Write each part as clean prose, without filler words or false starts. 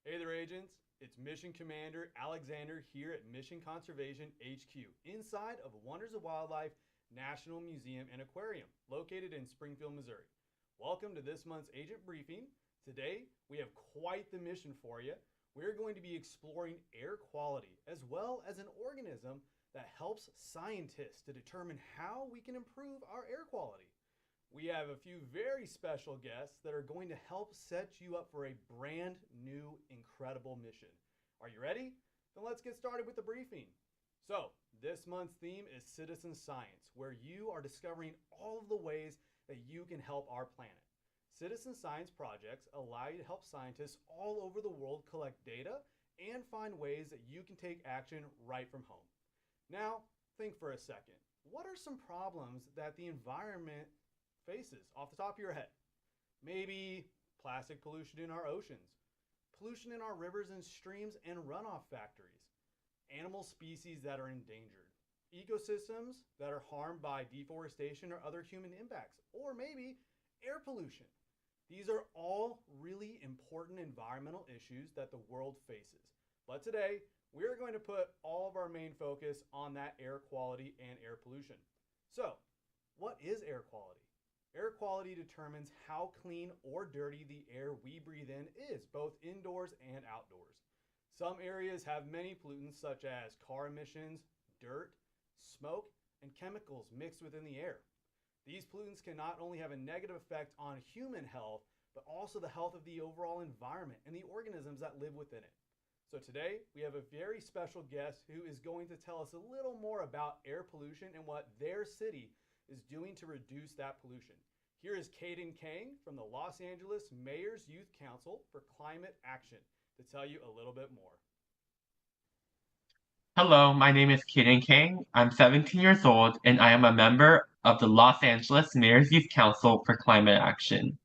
Hey there, agents. It's Mission Commander Alexander here at Mission Conservation HQ, inside of Wonders of Wildlife National Museum and Aquarium, located in Springfield, Missouri. Welcome to this month's agent briefing. Today, we have quite the mission for you. We're going to be exploring air quality, as well as an organism that helps scientists to determine how we can improve our air quality. We have a few very special guests that are going to help set you up for a brand new, incredible mission. Are you ready? Then let's get started with the briefing. So, this month's theme is citizen science, where you are discovering all of the ways that you can help our planet. Citizen science projects allow you to help scientists all over the world collect data and find ways that you can take action right from home. Now, think for a second. What are some problems that the environment faces off the top of your head? Maybe plastic pollution in our oceans, pollution in our rivers and streams and runoff factories, animal species that are endangered, ecosystems that are harmed by deforestation or other human impacts, or maybe air pollution. These are all really important environmental issues that the world faces. But today, we're going to put all of our main focus on that air quality and air pollution. So, what is air quality? Air quality determines how clean or dirty the air we breathe in is, both indoors and outdoors. Some areas have many pollutants such as car emissions, dirt, smoke, and chemicals mixed within the air. These pollutants can not only have a negative effect on human health, but also the health of the overall environment and the organisms that live within it. So today, we have a very special guest who is going to tell us a little more about air pollution and what their city is doing to reduce that pollution. Here is Caden Kang from the Los Angeles Mayor's Youth Council for Climate Action to tell you a little bit more. Hello, my name is Kiden Kang. I'm 17 years old and I am a member of the Los Angeles Mayor's Youth Council for Climate Action.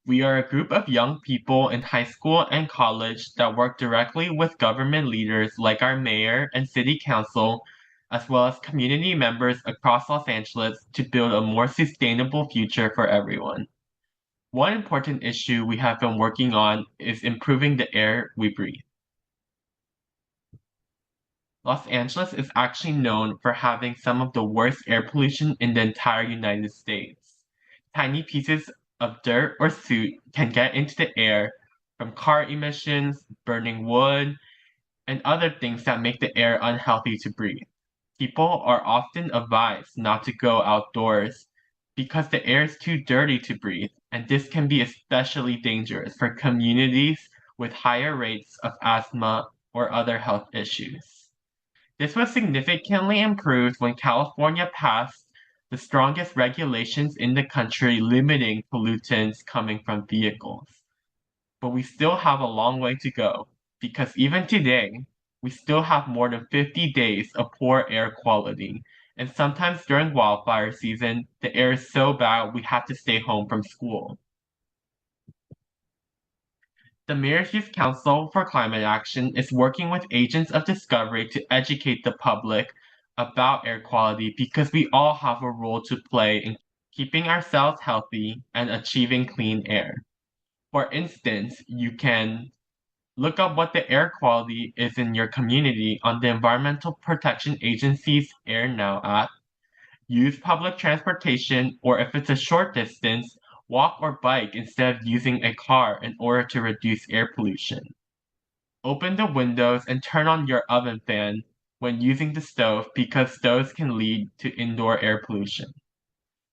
We are a group of young people in high school and college that work directly with government leaders like our mayor and city council, as well as community members across Los Angeles to build a more sustainable future for everyone. One important issue we have been working on is improving the air we breathe. Los Angeles is actually known for having some of the worst air pollution in the entire United States. Tiny pieces of dirt or soot can get into the air from car emissions, burning wood, and other things that make the air unhealthy to breathe. People are often advised not to go outdoors because the air is too dirty to breathe, and this can be especially dangerous for communities with higher rates of asthma or other health issues. This was significantly improved when California passed the strongest regulations in the country limiting pollutants coming from vehicles. But we still have a long way to go because even today, we still have more than 50 days of poor air quality. And sometimes during wildfire season, the air is so bad we have to stay home from school. The Mayor's Youth Council for Climate Action is working with agents of discovery to educate the public about air quality because we all have a role to play in keeping ourselves healthy and achieving clean air. For instance, you can look up what the air quality is in your community on the Environmental Protection Agency's Air Now app. Use public transportation, or if it's a short distance, walk or bike instead of using a car in order to reduce air pollution. Open the windows and turn on your oven fan when using the stove because stoves can lead to indoor air pollution.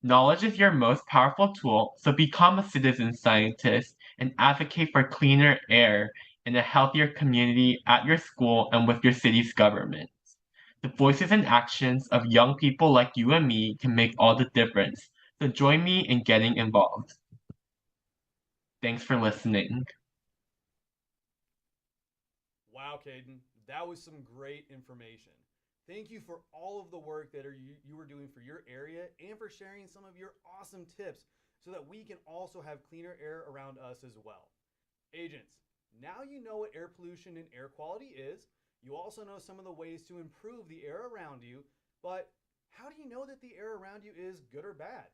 Knowledge is your most powerful tool, so become a citizen scientist and advocate for cleaner air and a healthier community at your school and with your city's government. The voices and actions of young people like you and me can make all the difference, so join me in getting involved. Thanks for listening. Wow, Caden, that was some great information. Thank you for all of the work that you were doing for your area and for sharing some of your awesome tips so that we can also have cleaner air around us as well. Agents, now you know what air pollution and air quality is. You also know some of the ways to improve the air around you, but how do you know that the air around you is good or bad?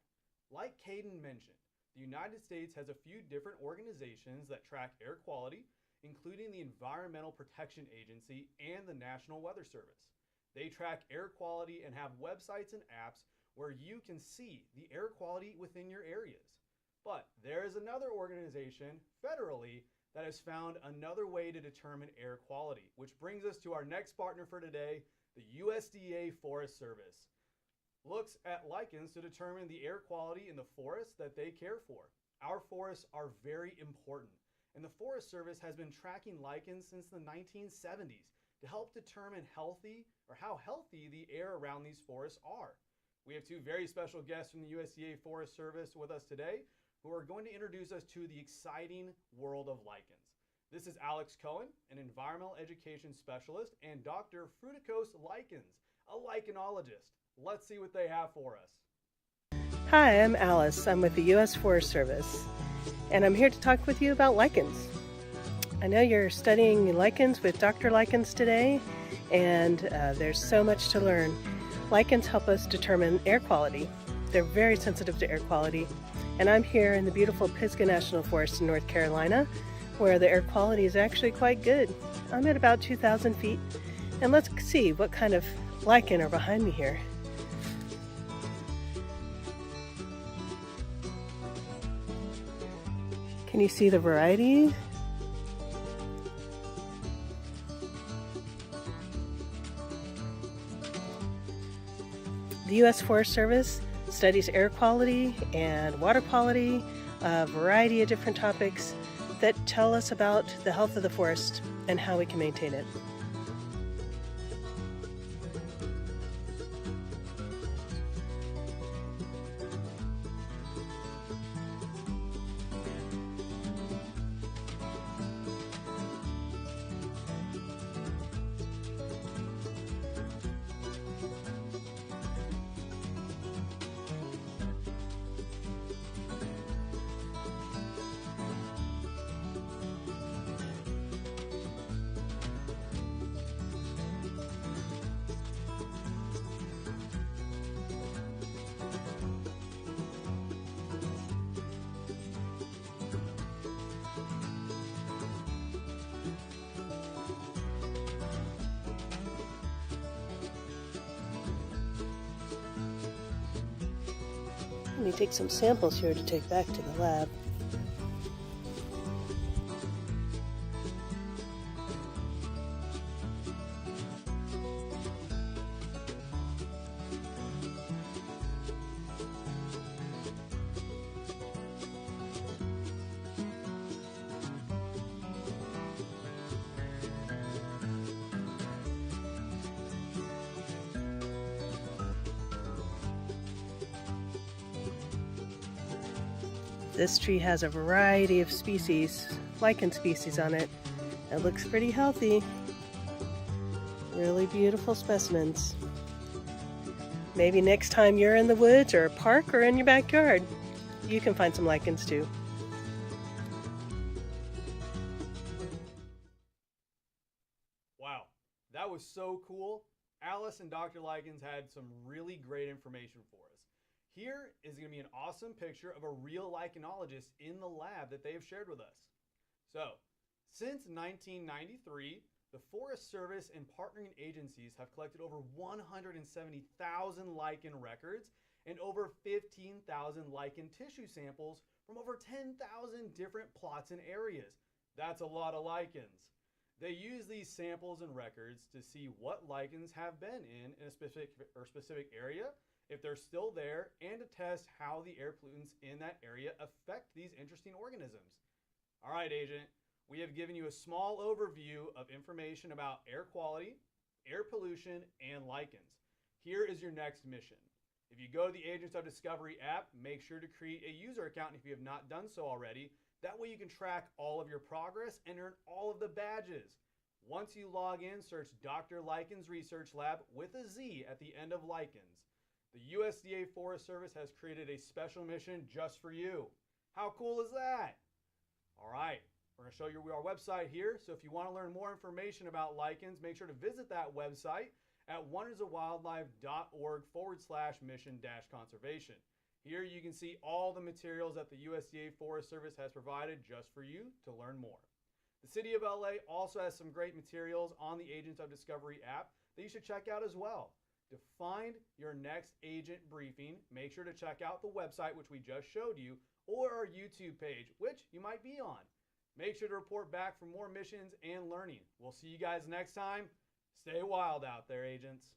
Like Caden mentioned, the United States has a few different organizations that track air quality, including the Environmental Protection Agency and the National Weather Service. They track air quality and have websites and apps where you can see the air quality within your areas. But there is another organization federally that has found another way to determine air quality, which brings us to our next partner for today, the USDA Forest Service. Looks at lichens to determine the air quality in the forests that they care for. Our forests are very important, and the Forest Service has been tracking lichens since the 1970s to help determine how healthy the air around these forests are. We have two very special guests from the USDA Forest Service with us today who are going to introduce us to the exciting world of lichens. This is Alex Cohen, an environmental education specialist, and Dr. Fruticos Lichenz, a lichenologist. Let's see what they have for us. Hi, I'm Alice. I'm with the U.S. Forest Service, and I'm here to talk with you about lichens. I know you're studying lichens with Dr. Lichenz today, and there's so much to learn. Lichens help us determine air quality. They're very sensitive to air quality, and I'm here in the beautiful Pisgah National Forest in North Carolina, where the air quality is actually quite good. I'm at about 2,000 feet, and let's see what kind of lichen are behind me here. Can you see the variety? The U.S. Forest Service studies air quality and water quality, a variety of different topics that tell us about the health of the forest and how we can maintain it. Let me take some samples here to take back to the lab. This tree has a variety of species, lichen species on it. It looks pretty healthy. Really beautiful specimens. Maybe next time you're in the woods or a park or in your backyard, you can find some lichens too. Wow, that was so cool. Alice and Dr. Lichenz had some really great information for us. Here is going to be an awesome picture of a real lichenologist in the lab that they have shared with us. So, since 1993, the Forest Service and partnering agencies have collected over 170,000 lichen records and over 15,000 lichen tissue samples from over 10,000 different plots and areas. That's a lot of lichens. They use these samples and records to see what lichens have been in a specific area, if they're still there, and to test how the air pollutants in that area affect these interesting organisms. All right, Agent, we have given you a small overview of information about air quality, air pollution, and lichens. Here is your next mission. If you go to the Agents of Discovery app, make sure to create a user account if you have not done so already. That way you can track all of your progress and earn all of the badges. Once you log in, search Dr. Lichenz Research Lab with a Z at the end of lichens. The USDA Forest Service has created a special mission just for you. How cool is that? All right, we're going to show you our website here. So if you want to learn more information about lichens, make sure to visit that website at wondersofwildlife.org/mission-conservation. Here you can see all the materials that the USDA Forest Service has provided just for you to learn more. The City of LA also has some great materials on the Agents of Discovery app that you should check out as well. To find your next agent briefing, make sure to check out the website, which we just showed you, or our YouTube page, which you might be on. Make sure to report back for more missions and learning. We'll see you guys next time. Stay wild out there, agents.